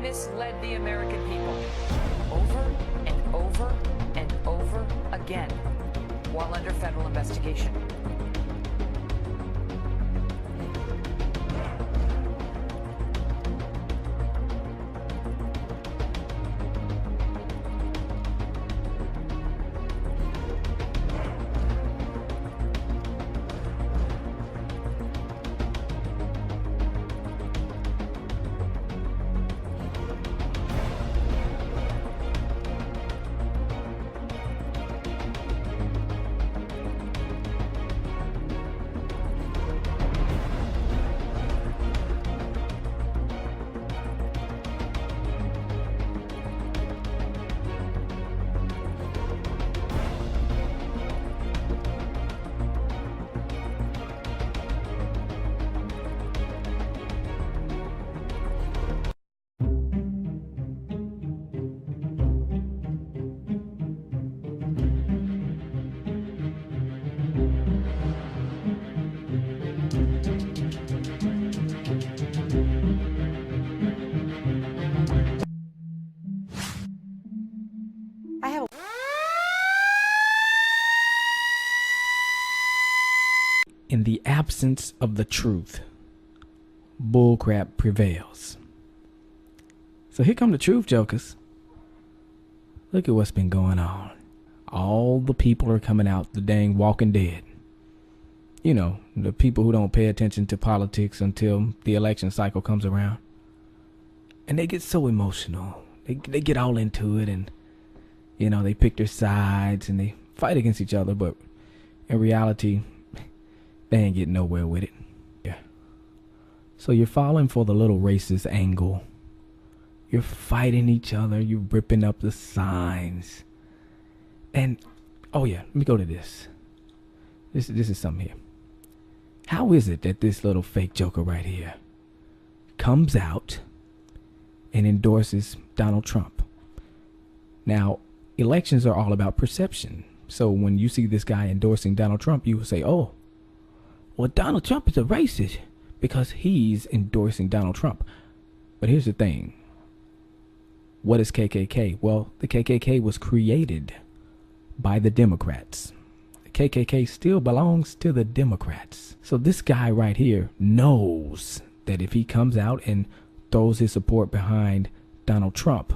misled the American people over and over and over again while under federal investigation. In the absence of the truth, bullcrap prevails. So here come the truth, jokers. Look at what's been going on. All the people are coming out, the dang Walking Dead. You know, the people who don't pay attention to politics until the election cycle comes around. And they get so emotional. They get all into it, and, you know, they pick their sides and they fight against each other, but in reality, they ain't getting nowhere with it. Yeah. So you're falling for the little racist angle. You're fighting each other. You're ripping up the signs. And, oh yeah, let me go to this. This is something here. How is it that this little fake joker right here comes out and endorses Donald Trump? Now, elections are all about perception. So when you see this guy endorsing Donald Trump, you will say, oh, well, Donald Trump is a racist because he's endorsing Donald Trump. But here's the thing. What is KKK? Well, the KKK was created by the Democrats. The KKK still belongs to the Democrats. So this guy right here knows that if he comes out and throws his support behind Donald Trump,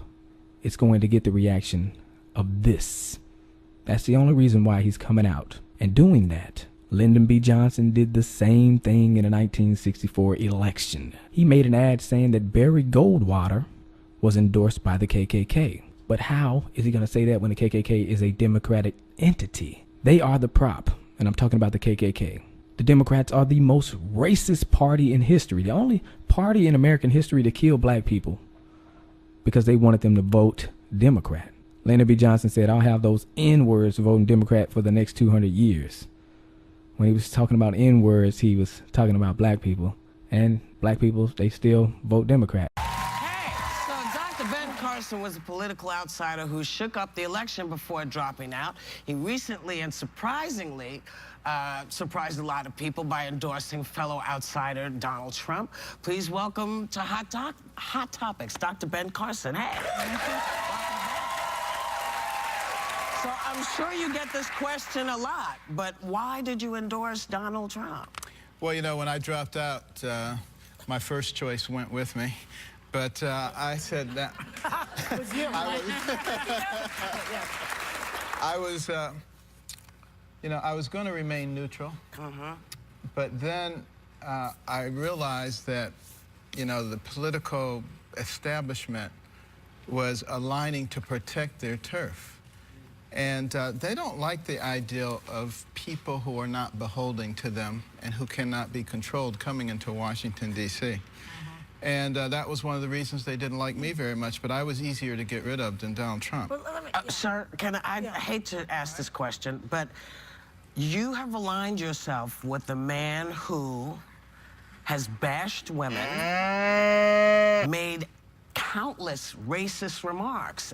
it's going to get the reaction of this. That's the only reason why he's coming out and doing that. Lyndon B. Johnson did the same thing in the 1964 election. He made an ad saying that Barry Goldwater was endorsed by the KKK. But how is he going to say that when the KKK is a Democratic entity? They are the prop, and I'm talking about the KKK. The Democrats are the most racist party in history, the only party in American history to kill black people because they wanted them to vote Democrat. Lyndon B. Johnson said, I'll have those N-words voting Democrat for the next 200 years. When he was talking about N-words, he was talking about black people. And black people, they still vote Democrat. Hey, so Dr. Ben Carson was a political outsider who shook up the election before dropping out. He recently and surprisingly surprised a lot of people by endorsing fellow outsider Donald Trump. Please welcome to Hot Topics, Dr. Ben Carson. Hey. So I'm sure you get this question a lot, but why did you endorse Donald Trump? Well, you know, when I dropped out, my first choice went with me, but I said that... It was you, right? I was going to remain neutral, but then I realized that, you know, the political establishment was aligning to protect their turf. And they don't like the idea of people who are not beholden to them and who cannot be controlled coming into Washington, D.C. And that was one of the reasons they didn't like me very much, but I was easier to get rid of than Donald Trump. Sir, I hate to ask this question, but you have aligned yourself with the man who has bashed women, made countless racist remarks.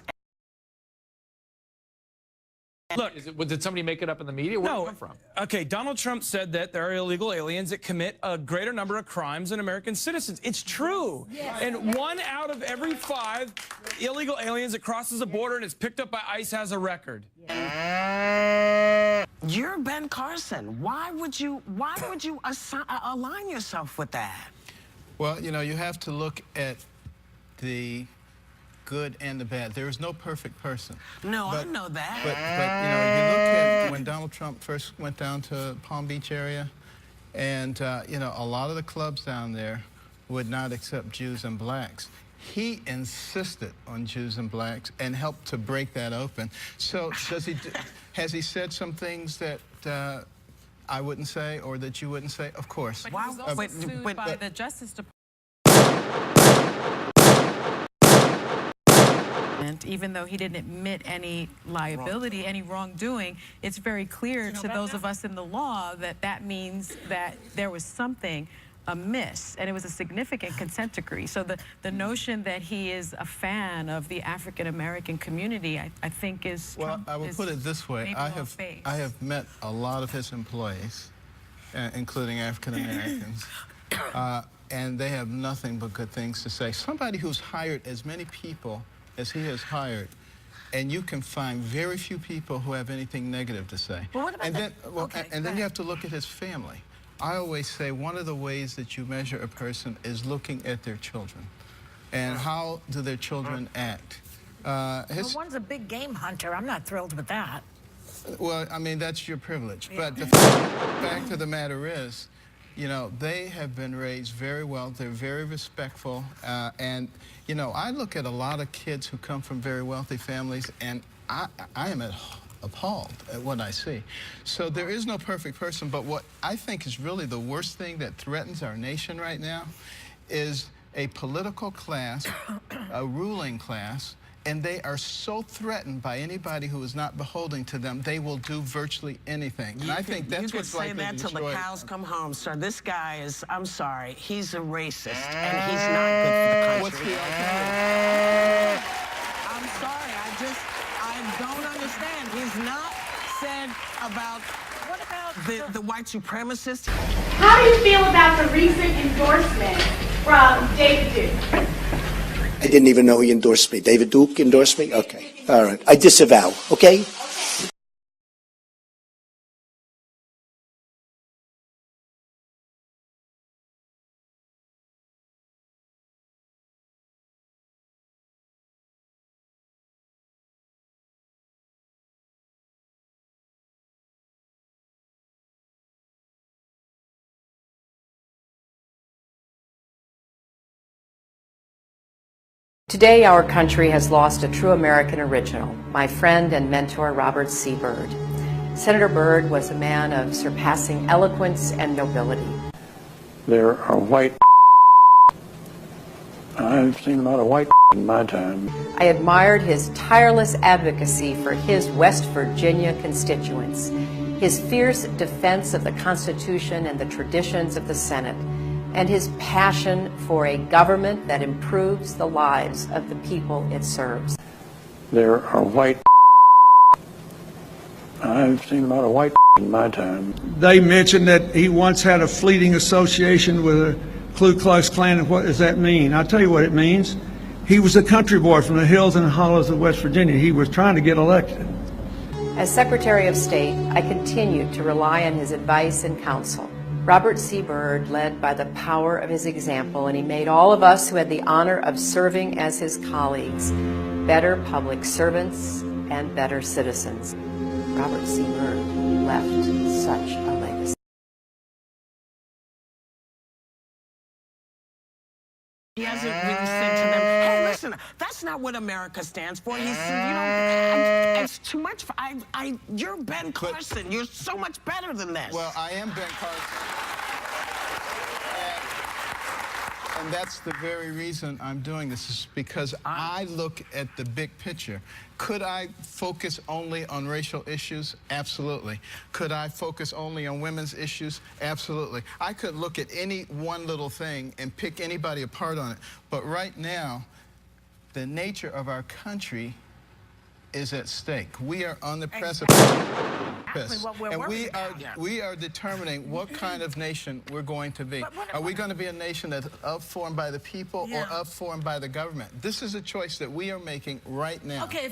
Look, Did somebody make it up in the media? Where did it no. come from? Okay, Donald Trump said that there are illegal aliens that commit a greater number of crimes than American citizens. It's true. Yes. And 1 out of every 5 illegal aliens that crosses the border and is picked up by ICE has a record. You're Ben Carson. Why would you align yourself with that? Well, you know, you have to look at the good and the bad. There is no perfect person. No, I know that. But you know, you look at when Donald Trump first went down to Palm Beach area, and you know, a lot of the clubs down there would not accept Jews and blacks. He insisted on Jews and blacks and helped to break that open. So has he said some things that I wouldn't say or that you wouldn't say? Of course. But he was also sued by the Justice Department. Even though he didn't admit any liability, any wrongdoing, it's very clear to those of us in the law that that means that there was something amiss, and it was a significant consent decree. So the notion that he is a fan of the African American community, I think is well. I will put it this way: I have met a lot of his employees, including African Americans, and they have nothing but good things to say. Somebody who's hired as many people as he has hired, and you can find very few people who have anything negative to say. Well, what about and then you have to look at his family. I always say one of the ways that you measure a person is looking at their children. And how do their children act? Well, one's a big game hunter. I'm not thrilled with that. Well, I mean, that's your privilege. Yeah. But the fact of the matter is, you know, they have been raised very well. They're very respectful. And, you know, I look at a lot of kids who come from very wealthy families, and I am appalled at what I see. So there is no perfect person, but what I think is really the worst thing that threatens our nation right now is a political class, a ruling class, and they are so threatened by anybody who is not beholden to them, they will do virtually anything. And I think that's what's likely to destroy. You could say that till the cows come home, sir. This guy is, I'm sorry, he's a racist, and he's not good for the country. What's the alternative? I'm sorry, I don't understand. He's not said about the white supremacists. How do you feel about the recent endorsement from David Duke? I didn't even know he endorsed me. David Duke endorsed me? Okay. All right. I disavow. Okay? Today, our country has lost a true American original, my friend and mentor, Robert C. Byrd. Senator Byrd was a man of surpassing eloquence and nobility. There are white. I've seen a lot of white in my time. I admired his tireless advocacy for his West Virginia constituents, his fierce defense of the Constitution and the traditions of the Senate, and his passion for a government that improves the lives of the people it serves. There are white. I've seen a lot of white in my time. They mentioned that he once had a fleeting association with a Ku Klux Klan. And what does that mean? I'll tell you what it means. He was a country boy from the hills and hollows of West Virginia. He was trying to get elected. As Secretary of State, I continued to rely on his advice and counsel. Robert C. Byrd led by the power of his example, and he made all of us who had the honor of serving as his colleagues better public servants and better citizens. Robert C. Byrd left such a legacy. He hasn't really said to them, hey, listen, that's not what America stands for. He said, you know, it's too much. You're Ben Carson. You're so much better than this. Well, I am Ben Carson. And that's the very reason I'm doing this, is because I look at the big picture. Could I focus only on racial issues? Absolutely. Could I focus only on women's issues? Absolutely. I could look at any one little thing and pick anybody apart on it. But right now, the nature of our country is at stake. We are on the precipice. What we're And worried about. we are determining what kind of nation we're going to be. Are we going to be a nation that's upformed by the people or upformed by the government? This is a choice that we are making right now. Okay.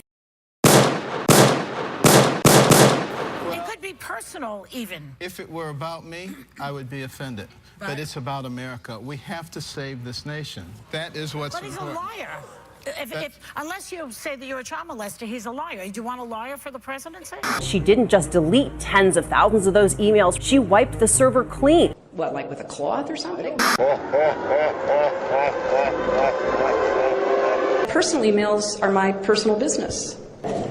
It could be personal, even. If it were about me, I would be offended. But it's about America. We have to save this nation. That is what's important. But he's a liar. Unless you say that you're a child molester, he's a liar. Do you want a liar for the presidency? She didn't just delete tens of thousands of those emails. She wiped the server clean. What, like with a cloth or something? Personal emails are my personal business.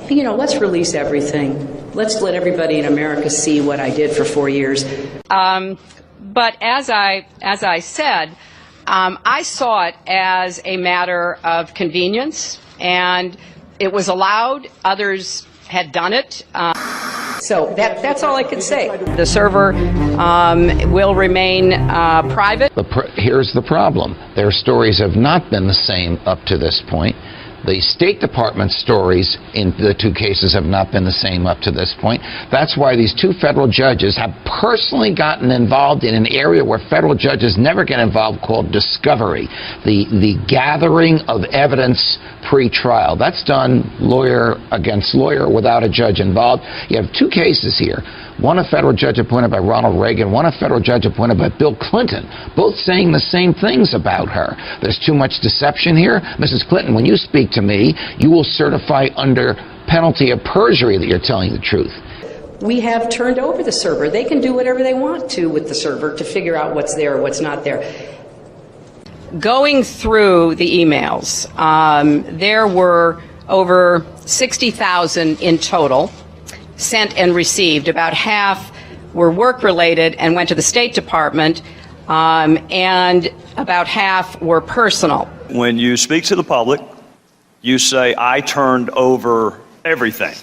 You know, let's release everything. Let's let everybody in America see what I did for 4 years. But as I said, I saw it as a matter of convenience, and it was allowed. Others had done it. So that's all I can say. The server will remain private. Here's the problem. Their stories have not been the same up to this point. The State Department stories in the two cases have not been the same up to this point. That's why these two federal judges have personally gotten involved in an area where federal judges never get involved, called discovery, the gathering of evidence pre-trial. That's done lawyer against lawyer without a judge involved. You have two cases here. One a federal judge appointed by Ronald Reagan, one a federal judge appointed by Bill Clinton, both saying the same things about her. There's too much deception here. Mrs. Clinton, when you speak to me, you will certify under penalty of perjury that you're telling the truth. We have turned over the server. They can do whatever they want to with the server to figure out what's there or what's not there. Going through the emails, there were over 60,000 in total sent and received. About half were work-related and went to the State Department, and about half were personal. When you speak to the public, you say, I turned over everything.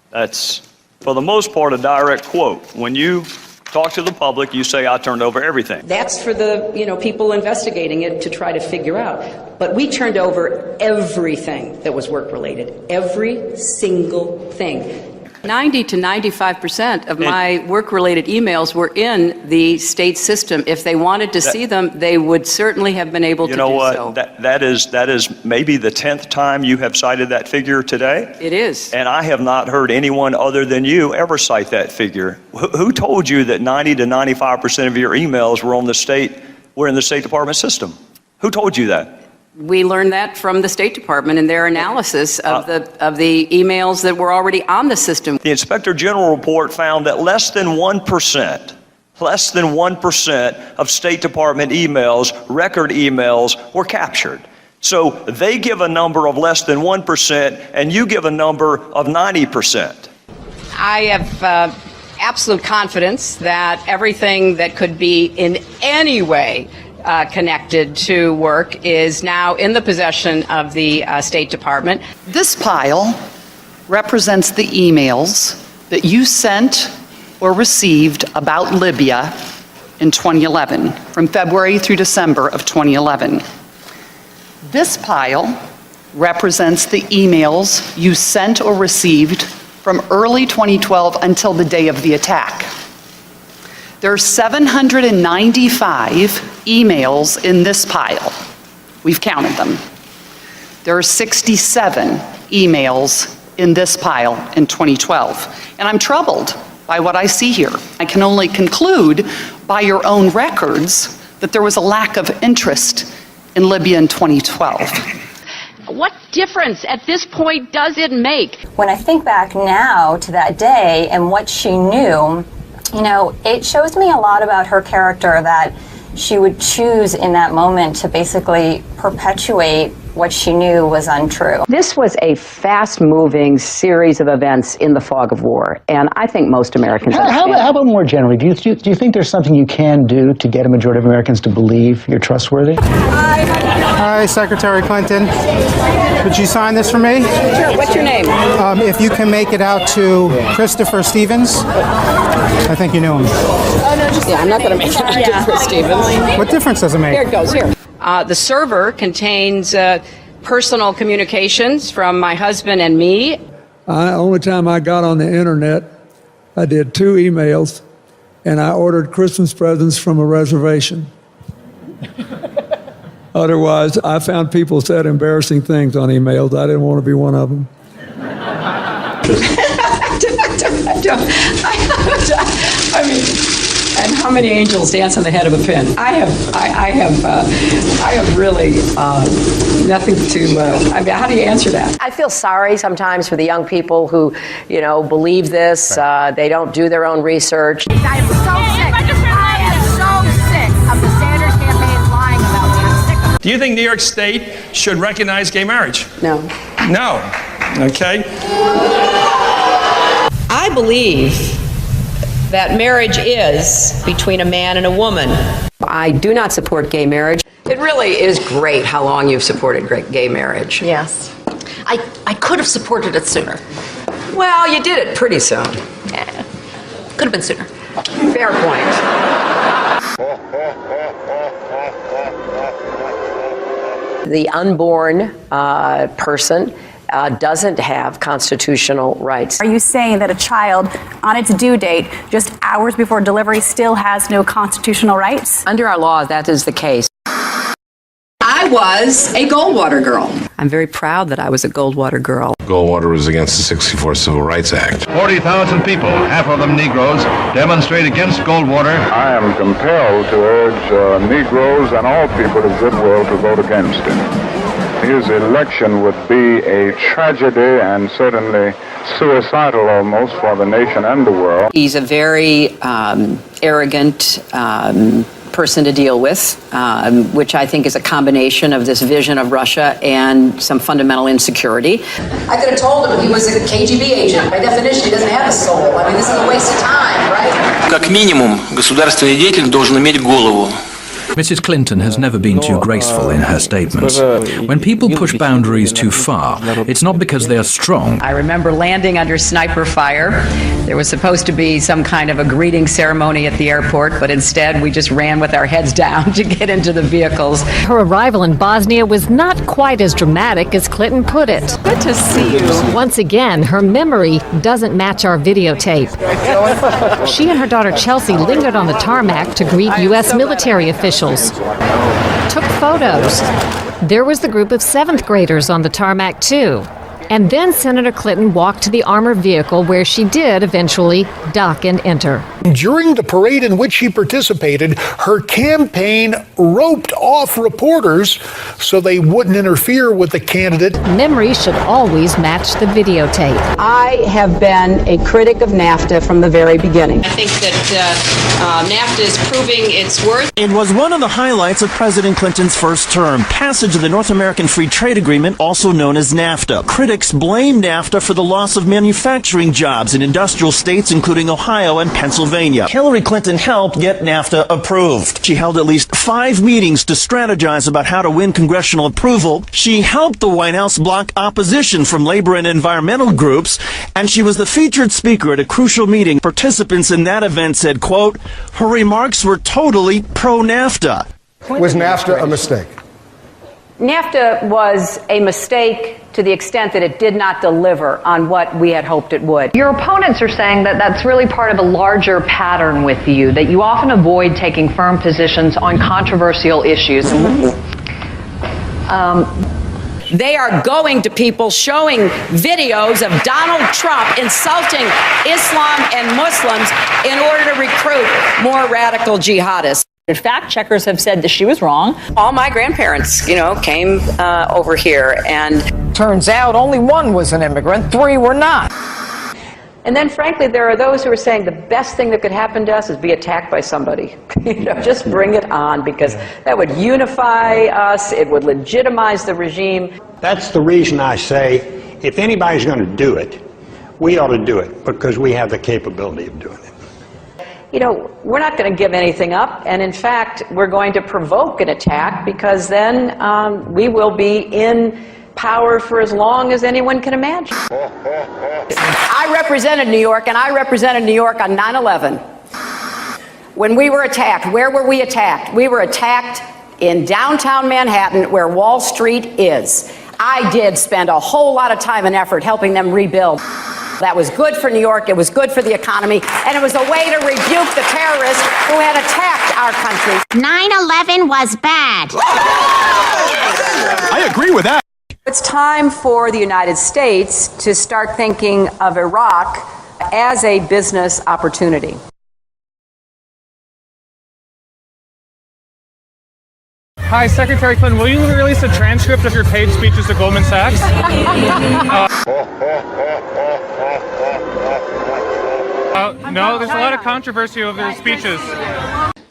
That's, for the most part, a direct quote. When you talk to the public, you say, I turned over everything. That's for the, people investigating it to try to figure out. But we turned over everything that was work-related. Every single thing. 90 to 95% of my work-related emails were in the state system. If they wanted to see them, they would certainly have been able to do so. You know what? That is maybe the 10th time you have cited that figure today. It is. And I have not heard anyone other than you ever cite that figure. Who told you that 90 to 95% of your emails were in the State Department system? Who told you that? We learned that from the State Department in their analysis of the emails that were already on the system. The Inspector General report found that less than 1% of State Department emails, record emails, were captured. So they give a number of less than 1%, and you give a number of 90%. I have absolute confidence that everything that could be in any way connected to work is now in the possession of the State Department. This pile represents the emails that you sent or received about Libya in 2011, from February through December of 2011. This pile represents the emails you sent or received from early 2012 until the day of the attack. There are 795 emails in this pile. We've counted them. There are 67 emails in this pile in 2012. And I'm troubled by what I see here. I can only conclude by your own records that there was a lack of interest in Libya in 2012. What difference at this point does it make? When I think back now to that day and what she knew, it shows me a lot about her character, that she would choose in that moment to basically perpetuate what she knew was untrue. This was a fast-moving series of events in the fog of war, and I think most Americans understand. How about more generally? Do you think there's something you can do to get a majority of Americans to believe you're trustworthy? Hi, Secretary Clinton. Would you sign this for me? Sure. What's your name? If you can make it out to Christopher Stevens. I think you knew him. Yeah, I'm not going to make it out to Chris Stevens. What difference does it make? Here it goes, here. The server contains personal communications from my husband and me. Only time I got on the internet, I did 2 emails, and I ordered Christmas presents from a reservation. Otherwise, I found people said embarrassing things on emails. I didn't want to be one of them. I mean, and how many angels dance on the head of a pin? I have really nothing to. I mean, how do you answer that? I feel sorry sometimes for the young people who, believe this. They don't do their own research. I am so sick. I am so sick of the Sanders campaign lying about me. I'm sick of it. Do you think New York State should recognize gay marriage? No. No. Okay. I believe that marriage is between a man and a woman. I do not support gay marriage. It really is great how long you've supported gay marriage. Yes. I could have supported it sooner. Well, you did it pretty soon. Yeah. Could have been sooner. Fair point. The unborn person doesn't have constitutional rights. Are you saying that a child on its due date, just hours before delivery, still has no constitutional rights? Under our law, that is the case. I was a Goldwater girl. I'm very proud that I was a Goldwater girl. Goldwater was against the '64 Civil Rights Act. 40,000 people, half of them Negroes, demonstrate against Goldwater. I am compelled to urge Negroes and all people of goodwill to vote against him. His election would be a tragedy and certainly suicidal almost for the nation and the world. He's a very arrogant person to deal with, which I think is a combination of this vision of Russia and some fundamental insecurity. I could have told him he was a KGB agent. By definition, he doesn't have a soul. I mean, this is a waste of time, right? Как минимум, государственный деятель должен иметь голову. Mrs. Clinton has never been too graceful in her statements. When people push boundaries too far, it's not because they are strong. I remember landing under sniper fire. There was supposed to be some kind of a greeting ceremony at the airport, but instead we just ran with our heads down to get into the vehicles. Her arrival in Bosnia was not quite as dramatic as Clinton put it. Good to see you. Once again, her memory doesn't match our videotape. She and her daughter Chelsea lingered on the tarmac to greet U.S. military officials. Took photos. There was the group of 7th graders on the tarmac too. And then Senator Clinton walked to the armored vehicle where she did eventually dock and enter. During the parade in which she participated, her campaign roped off reporters so they wouldn't interfere with the candidate. Memory should always match the videotape. I have been a critic of NAFTA from the very beginning. I think that NAFTA is proving its worth. It was one of the highlights of President Clinton's first term, passage of the North American Free Trade Agreement, also known as NAFTA. Critics blame NAFTA for the loss of manufacturing jobs in industrial states, including Ohio and Pennsylvania. Hillary Clinton helped get NAFTA approved. She held at least 5 meetings to strategize about how to win congressional approval. She helped the White House block opposition from labor and environmental groups, and she was the featured speaker at a crucial meeting. Participants in that event said, quote, her remarks were totally pro-NAFTA. Was NAFTA a mistake? NAFTA was a mistake to the extent that it did not deliver on what we had hoped it would. Your opponents are saying that that's really part of a larger pattern with you, that you often avoid taking firm positions on controversial issues. They are going to people showing videos of Donald Trump insulting Islam and Muslims in order to recruit more radical jihadists. Fact checkers have said that she was wrong. All my grandparents, came over here, and turns out only 1 was an immigrant, 3 were not. And then, frankly, there are those who are saying the best thing that could happen to us is be attacked by somebody. Just bring it on, because that would unify us. It would legitimize the regime. That's the reason I say, if anybody's going to do it, we ought to do it, because we have the capability of doing it. We're not going to give anything up, and in fact, we're going to provoke an attack, because then we will be in power for as long as anyone can imagine. I represented New York, and I represented New York on 9/11. When we were attacked, where were we attacked? We were attacked in downtown Manhattan, where Wall Street is. I did spend a whole lot of time and effort helping them rebuild. That was good for New York, it was good for the economy, and it was a way to rebuke the terrorists who had attacked our country. 9/11 was bad. I agree with that. It's time for the United States to start thinking of Iraq as a business opportunity. Hi, Secretary Clinton, will you release a transcript of your paid speeches to Goldman Sachs? No, there's a lot of controversy over the speeches.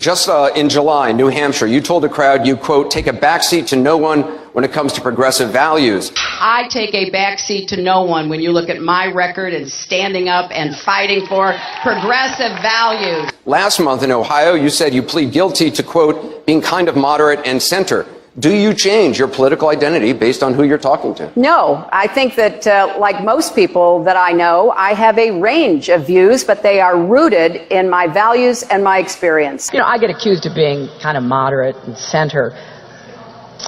Just in July, New Hampshire, you told the crowd you, quote, take a backseat to no one when it comes to progressive values. I take a backseat to no one when you look at my record and standing up and fighting for progressive values. Last month in Ohio, you said you plead guilty to, quote, being kind of moderate and center. Do you change your political identity based on who you're talking to? No, I think that like most people that I know, I have a range of views, but they are rooted in my values and my experience. You know, I get accused of being kind of moderate and center.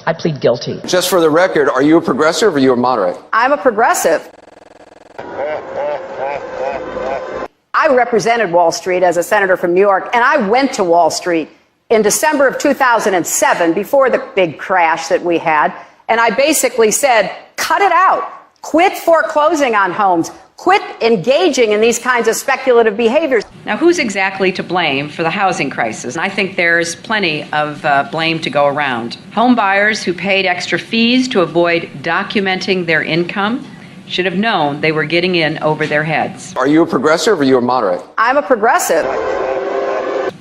I plead guilty. Just for the record, are you a progressive or are you a moderate? I'm a progressive. I represented Wall Street as a senator from New York, and I went to Wall Street in December of 2007, before the big crash that we had, and I basically said, cut it out. Quit foreclosing on homes. Quit engaging in these kinds of speculative behaviors. Now, who's exactly to blame for the housing crisis? I think there's plenty of blame to go around. Home buyers who paid extra fees to avoid documenting their income should have known they were getting in over their heads. Are you a progressive or are you a moderate? I'm a progressive.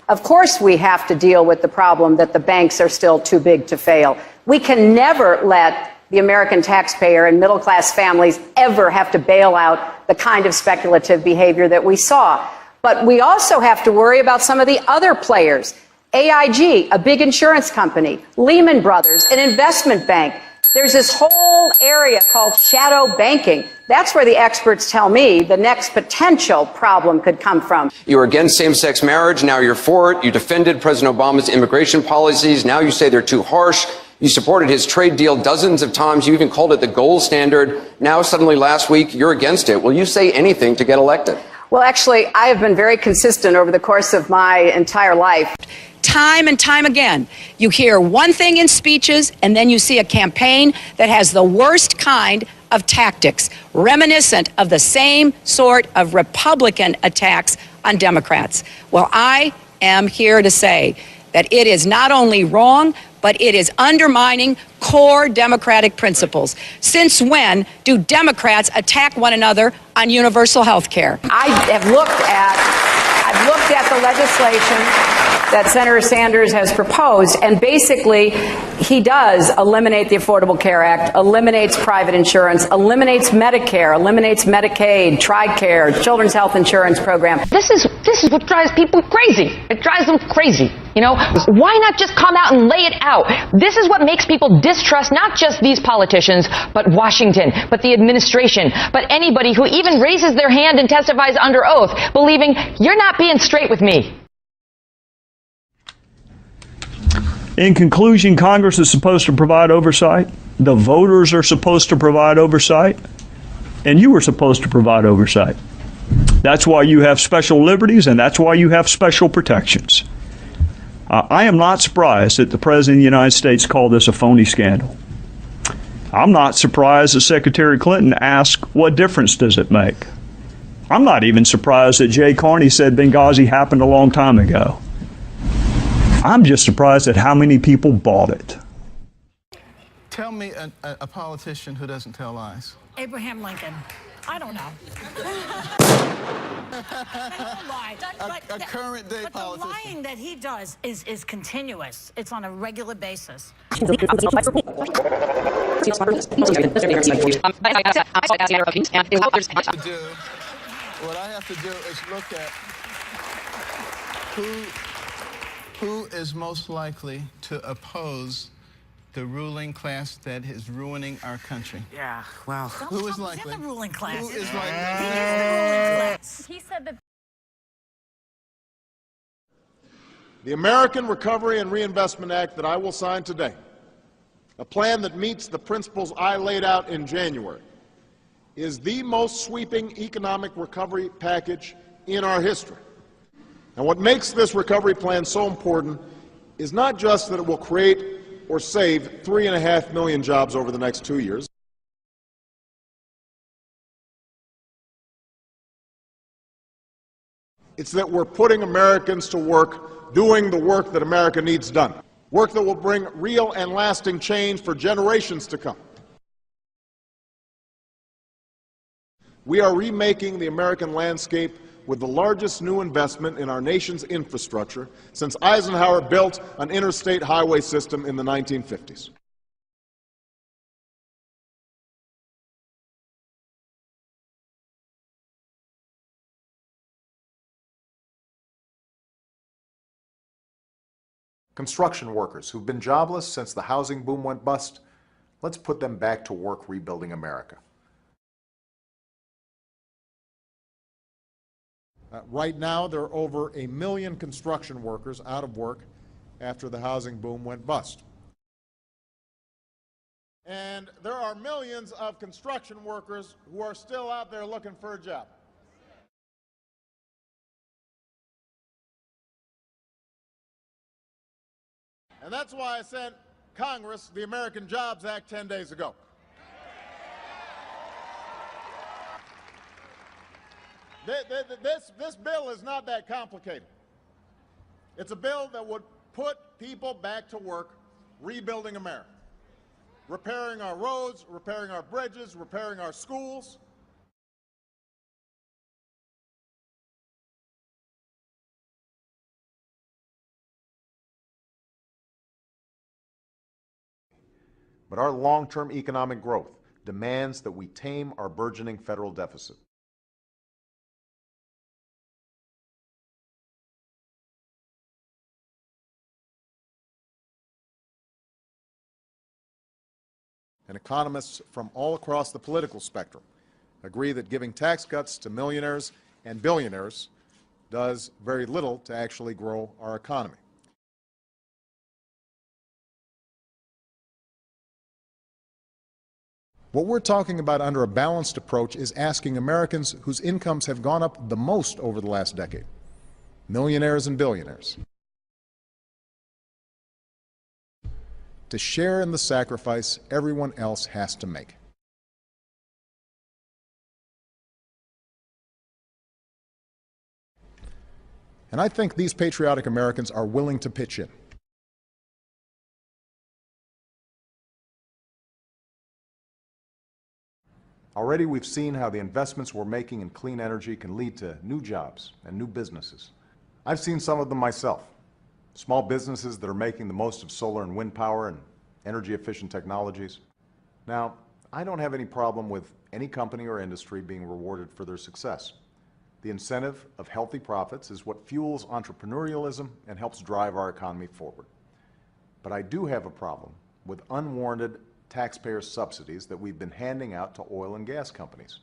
Of course, we have to deal with the problem that the banks are still too big to fail. We can never let the American taxpayer and middle-class families ever have to bail out the kind of speculative behavior that we saw. But we also have to worry about some of the other players. AIG, a big insurance company, Lehman Brothers, an investment bank. There's this whole area called shadow banking. That's where the experts tell me the next potential problem could come from. You were against same-sex marriage, now you're for it. You defended President Obama's immigration policies, now you say they're too harsh. You supported his trade deal dozens of times. You even called it the gold standard. Now, suddenly last week, you're against it. Will you say anything to get elected? Well, actually, I have been very consistent over the course of my entire life. Time and time again, you hear one thing in speeches, and then you see a campaign that has the worst kind of tactics, reminiscent of the same sort of Republican attacks on Democrats. Well, I am here to say that it is not only wrong, but it is undermining core democratic principles. Since when do Democrats attack one another on universal health care? I've looked at the legislation that Senator Sanders has proposed, and basically he does eliminate the Affordable Care Act, eliminates private insurance, eliminates Medicare, eliminates Medicaid, TRICARE, Children's Health Insurance Program. This is what drives people crazy. It drives them crazy. You know, why not just come out and lay it out? This is what makes people distrust not just these politicians, but Washington, but the administration, but anybody who even raises their hand and testifies under oath, believing you're not being straight with me. In conclusion, Congress is supposed to provide oversight. The voters are supposed to provide oversight. And you are supposed to provide oversight. That's why you have special liberties, and that's why you have special protections. I am not surprised that the President of the United States called this a phony scandal. I'm not surprised that Secretary Clinton asked, what difference does it make? I'm not even surprised that Jay Carney said Benghazi happened a long time ago. I'm just surprised at how many people bought it. Tell me a politician who doesn't tell lies. Abraham Lincoln. I don't know. A current day but politician. The lying that he does is continuous. It's on a regular basis. What I have to do is look at who is most likely to oppose the ruling class that is ruining our country. Yeah, well. Who is likely? The ruling class. Who is likely? He is the ruling class. He said that. The American Recovery and Reinvestment Act that I will sign today a plan that meets the principles I laid out in January, is the most sweeping economic recovery package in our history. And what makes this recovery plan so important is not just that it will create or save 3.5 million jobs over the next 2 years. It's that we're putting Americans to work, doing the work that America needs done, work that will bring real and lasting change for generations to come. We are remaking the American landscape with the largest new investment in our nation's infrastructure since Eisenhower built an interstate highway system in the 1950s. Construction workers who've been jobless since the housing boom went bust, let's put them back to work rebuilding America. Right now, there are over 1 million construction workers out of work after the housing boom went bust. And there are millions of construction workers who are still out there looking for a job. And that's why I sent Congress the American Jobs Act 10 days ago. This bill is not that complicated. It's a bill that would put people back to work rebuilding America, repairing our roads, repairing our bridges, repairing our schools. But our long-term economic growth demands that we tame our burgeoning federal deficit. And economists from all across the political spectrum agree that giving tax cuts to millionaires and billionaires does very little to actually grow our economy. What we're talking about under a balanced approach is asking Americans whose incomes have gone up the most over the last decade, millionaires and billionaires, to share in the sacrifice everyone else has to make. And I think these patriotic Americans are willing to pitch in. Already we've seen how the investments we're making in clean energy can lead to new jobs and new businesses. I've seen some of them myself. Small businesses that are making the most of solar and wind power and energy-efficient technologies. Now, I don't have any problem with any company or industry being rewarded for their success. The incentive of healthy profits is what fuels entrepreneurialism and helps drive our economy forward. But I do have a problem with unwarranted taxpayer subsidies that we've been handing out to oil and gas companies.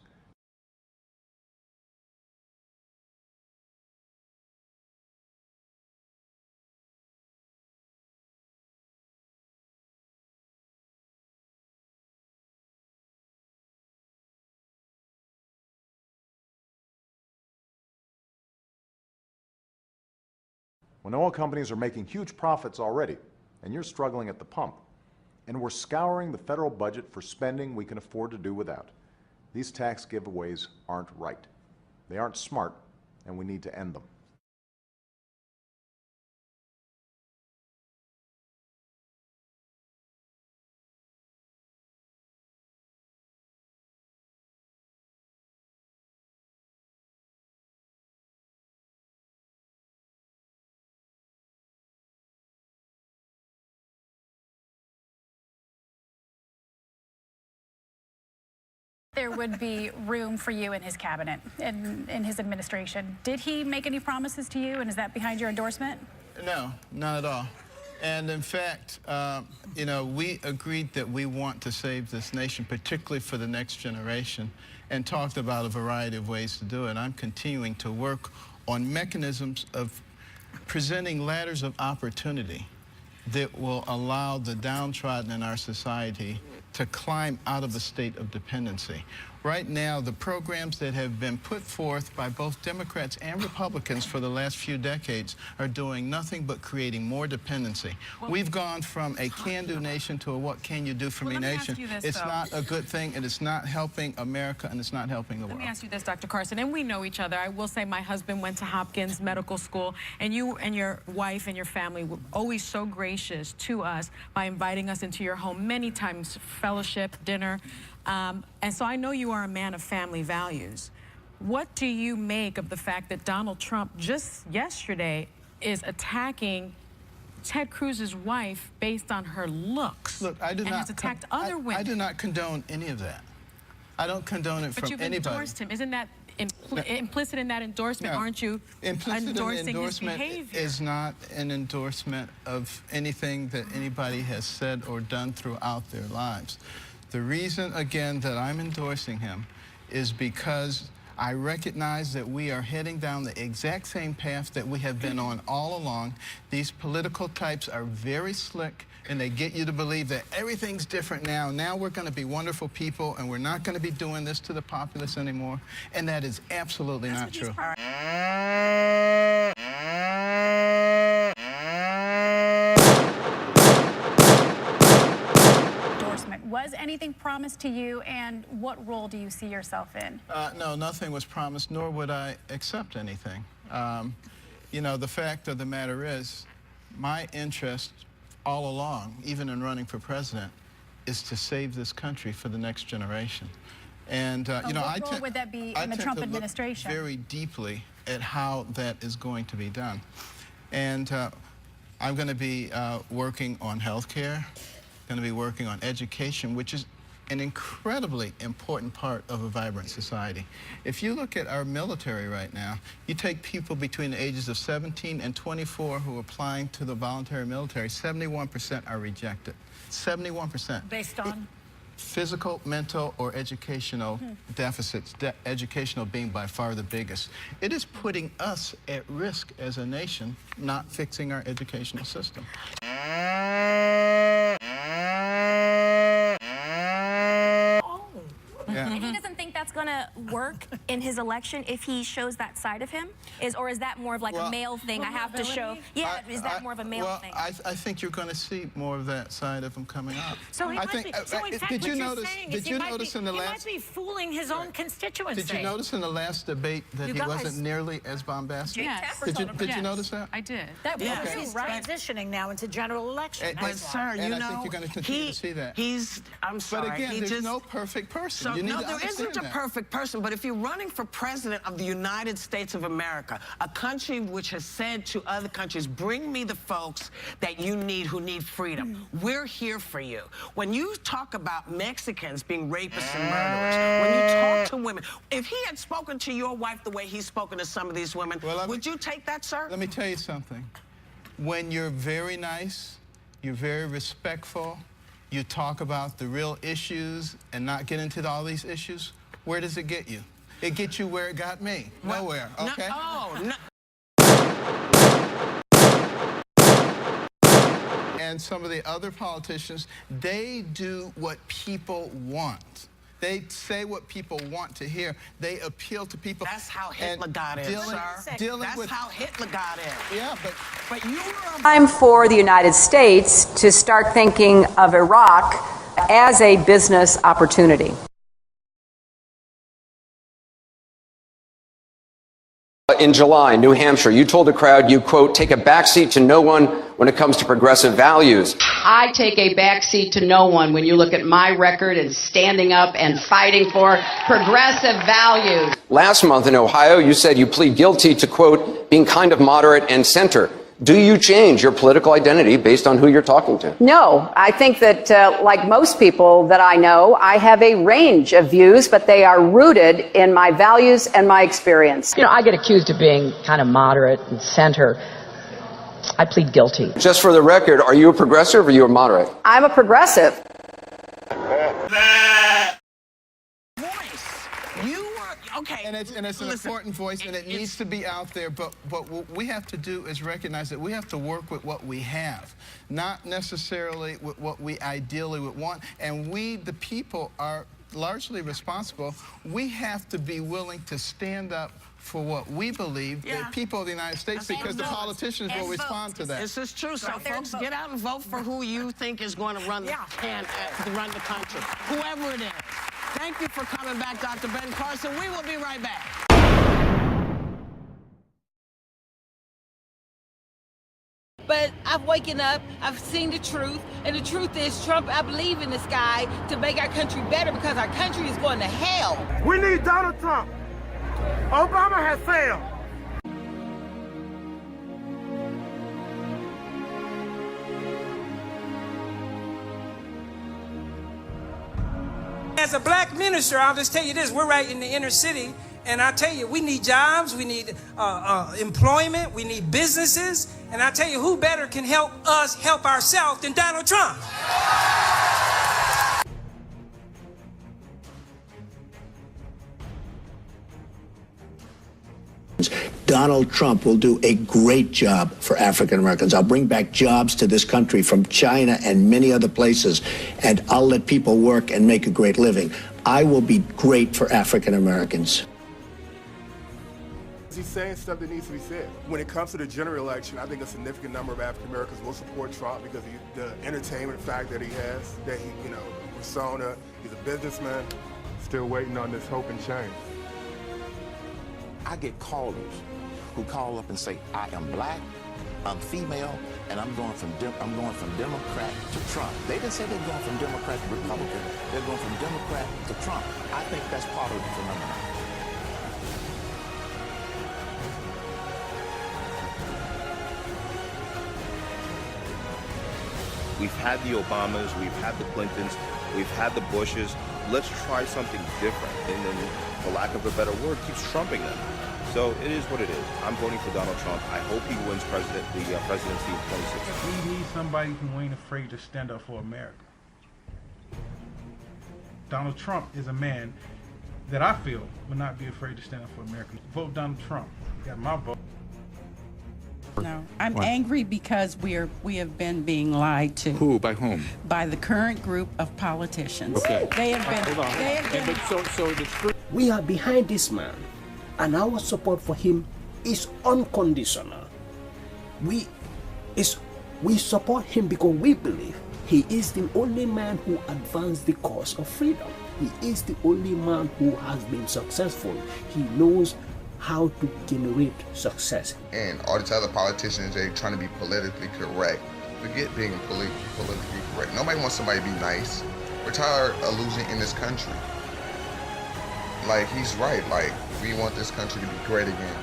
When oil companies are making huge profits already, and you're struggling at the pump, and we're scouring the federal budget for spending we can afford to do without, these tax giveaways aren't right. They aren't smart, and we need to end them. There would be room for you in his cabinet and in his administration. Did he make any promises to you, and is that behind your endorsement? No, not at all. And in fact, we agreed that we want to save this nation, particularly for the next generation, and talked about a variety of ways to do it. I'm continuing to work on mechanisms of presenting ladders of opportunity that will allow the downtrodden in our society to climb out of a state of dependency. Right now, the programs that have been put forth by both Democrats and Republicans for the last few decades are doing nothing but creating more dependency. We've gone from a can-do nation to a what can you do for me nation. It's not a good thing, and it's not helping America, and it's not helping the world. Let me ask you this, Dr. Carson, and we know each other. I will say my husband went to Hopkins Medical School, and you and your wife and your family were always so gracious to us by inviting us into your home many times, fellowship, dinner. And so I know you are a man of family values. What do you make of the fact that Donald Trump just yesterday is attacking Ted Cruz's wife based on her looks? Look, I do and not has attacked other women. I do not condone any of that. I don't condone it from anybody. But you've endorsed him. Isn't that implicit in that endorsement? No. Aren't you endorsing his behavior? Is not an endorsement of anything that anybody has said or done throughout their lives. The reason, again, that I'm endorsing him is because I recognize that we are heading down the exact same path that we have been on all along. These political types are very slick, and they get you to believe that everything's different now. Now we're going to be wonderful people, and we're not going to be doing this to the populace anymore. And that is absolutely not true. Was anything promised to you, and what role do you see yourself in? No, nothing was promised, nor would I accept anything. You know, the fact of the matter is, my interest all along, even in running for president, is to save this country for the next generation. And, you know, what role would that be in the Trump administration? Very deeply at how that is going to be done. And I'm going to be working on health care, going to be working on education, which is an incredibly important part of a vibrant society. If you look at our military right now, you take people between the ages of 17 and 24 who are applying to the voluntary military, 71% are rejected. 71%. Based on? Physical, mental, or educational deficits, educational being by far the biggest. It is putting us at risk as a nation, not fixing our educational system. And he doesn't think that's going to work in his election if he shows that side of him? Or is that more of like a male thing I have to show? Yeah, is that more of a male thing? I think you're going to see more of that side of him coming up. So he I might think, be, so in fact, did what you you're notice, saying did is you notice in the he last... might be fooling his own constituency. Did you notice in the last debate that he wasn't nearly as bombastic? Yes. Did you notice that? I did. That he's transitioning now into general election. But sir, and I think you're going to continue to see that. I'm sorry. But again, there's no perfect person. So, you need no, to there isn't a that. perfect person, but if you're running for president of the United States of America, a country which has said to other countries, bring me the folks that you need who need freedom. We're here for you. When you talk about Mexicans being rapists and murderers, when you talk to women, if he had spoken to your wife the way he's spoken to some of these women, would you take that, sir? Let me tell you something. When you're very nice, you're very respectful, you talk about the real issues and not get into all these issues, where does it get you? It gets you where it got me. Nowhere, okay? And some of the other politicians, they do what people want. They say what people want to hear. They appeal to people. That's how Hitler got in, sir. That's how Hitler got in. Yeah, but you were... Time for the United States to start thinking of Iraq as a business opportunity. In July, New Hampshire, you told the crowd you, quote, take a backseat to no one when it comes to progressive values. I take a backseat to no one when you look at my record and standing up and fighting for progressive values. Last month in Ohio, you said you plead guilty to, quote, being kind of moderate and center. Do you change your political identity based on who you're talking to? No, I think that, like most people that I know, I have a range of views, but they are rooted in my values and my experience. You know, I get accused of being kind of moderate and center. I plead guilty. Just for the record, are you a progressive or are you a moderate? I'm a progressive. Okay. And it's an important voice, and it needs to be out there. But what we have to do is recognize that we have to work with what we have, not necessarily with what we ideally would want. And we, the people, are largely responsible. We have to be willing to stand up for what we believe, the people of the United States, because the politicians will respond to that. This is true. So, folks, get out and vote for who you think is going to run the country, whoever it is. Thank you for coming back, Dr. Ben Carson. We will be right back. But I've woken up, I've seen the truth, and the truth is Trump, I believe in this guy to make our country better because our country is going to hell. We need Donald Trump. Obama has failed. As a black minister, I'll just tell you this, we're right in the inner city, and I tell you, we need jobs, we need employment, we need businesses, and I tell you, who better can help us help ourselves than Donald Trump? Donald Trump will do a great job for African Americans. I'll bring back jobs to this country from China and many other places, and I'll let people work and make a great living. I will be great for African Americans. He's saying stuff that needs to be said. When it comes to the general election, I think a significant number of African Americans will support Trump because the entertainment fact that he has, that he, persona, he's a businessman. Still waiting on this hope and change. I get callers who call up and say, I am black, I'm female, and I'm going from Democrat to Trump. They didn't say they're going from Democrat to Republican. They're going from Democrat to Trump. I think that's part of the phenomenon. We've had the Obamas, we've had the Clintons, we've had the Bushes. Let's try something different. And then, for lack of a better word, keeps trumping them. So it is what it is. I'm voting for Donald Trump. I hope he wins the presidency in 2016. We need somebody who ain't afraid to stand up for America. Donald Trump is a man that I feel would not be afraid to stand up for America. Vote Donald Trump. You got my vote. No, I'm angry because we have been being lied to. Who? By whom? By the current group of politicians. Okay. They have been. We are behind this man, and our support for him is unconditional. We support him because we believe he is the only man who advanced the cause of freedom. He is the only man who has been successful. He knows how to generate success. And all these other politicians, they trying to be politically correct. Forget being politically correct. Nobody wants somebody to be nice. We're tired of losing in this country. Like, he's right. Like, we want this country to be great again.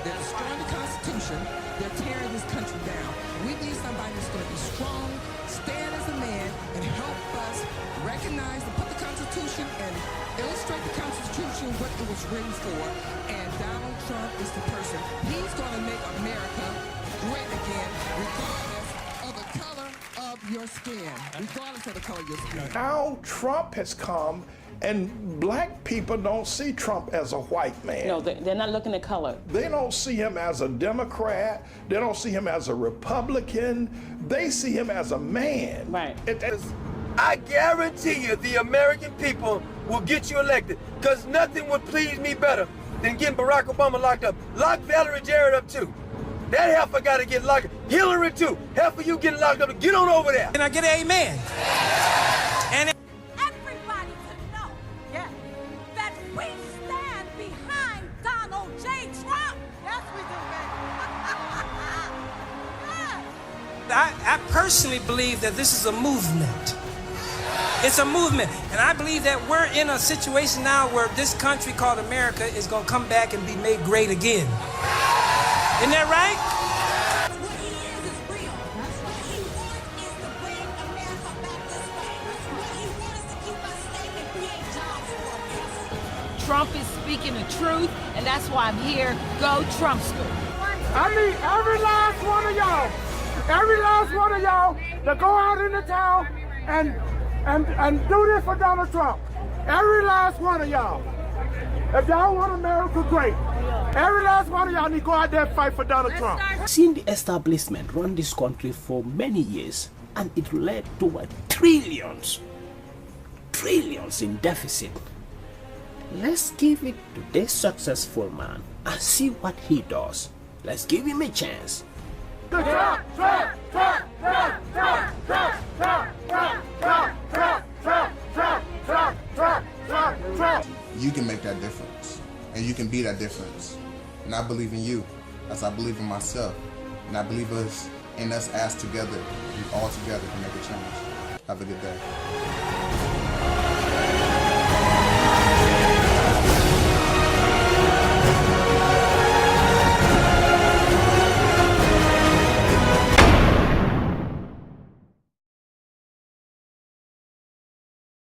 They're destroying the Constitution. They're tearing this country down. We need somebody that's going to be strong, stand as a man, and help us recognize and put the Constitution and illustrate the Constitution, what it was written for. And Donald Trump is the person. He's going to make America great again, regardless of the color of your skin. Regardless of the color of your skin. Now Trump has come, and black people don't see Trump as a white man. No, they're not looking at color. They don't see him as a Democrat. They don't see him as a Republican. They see him as a man. Right. I guarantee you the American people will get you elected, because nothing would please me better than getting Barack Obama locked up. Lock Valerie Jarrett up too. That heifer got to get locked up. Hillary too. Heifer, you getting locked up. Get on over there. Can I get an amen? And everybody to know that we stand behind Donald J. Trump. Yes, we do, baby. I personally believe that this is a movement. It's a movement, and I believe that we're in a situation now where this country called America is going to come back and be made great again. Isn't that right? What he is real. What he wants is to bring America back this way. What he wants is to keep us safe and create jobs for us. Trump is speaking the truth, and that's why I'm here. Go Trumpster. I need every last one of y'all to go out into town and do this for Donald Trump. Every last one of y'all. If y'all want America great, every last one of y'all need to go out there and fight for Donald Trump. Seen the establishment run this country for many years, and it led to trillions in deficit. Let's give it to this successful man and see what he does. Let's give him a chance. You can make that difference, and you can be that difference. And I believe in you, as I believe in myself, and I believe us as together, we all together can make a change. Have a good day.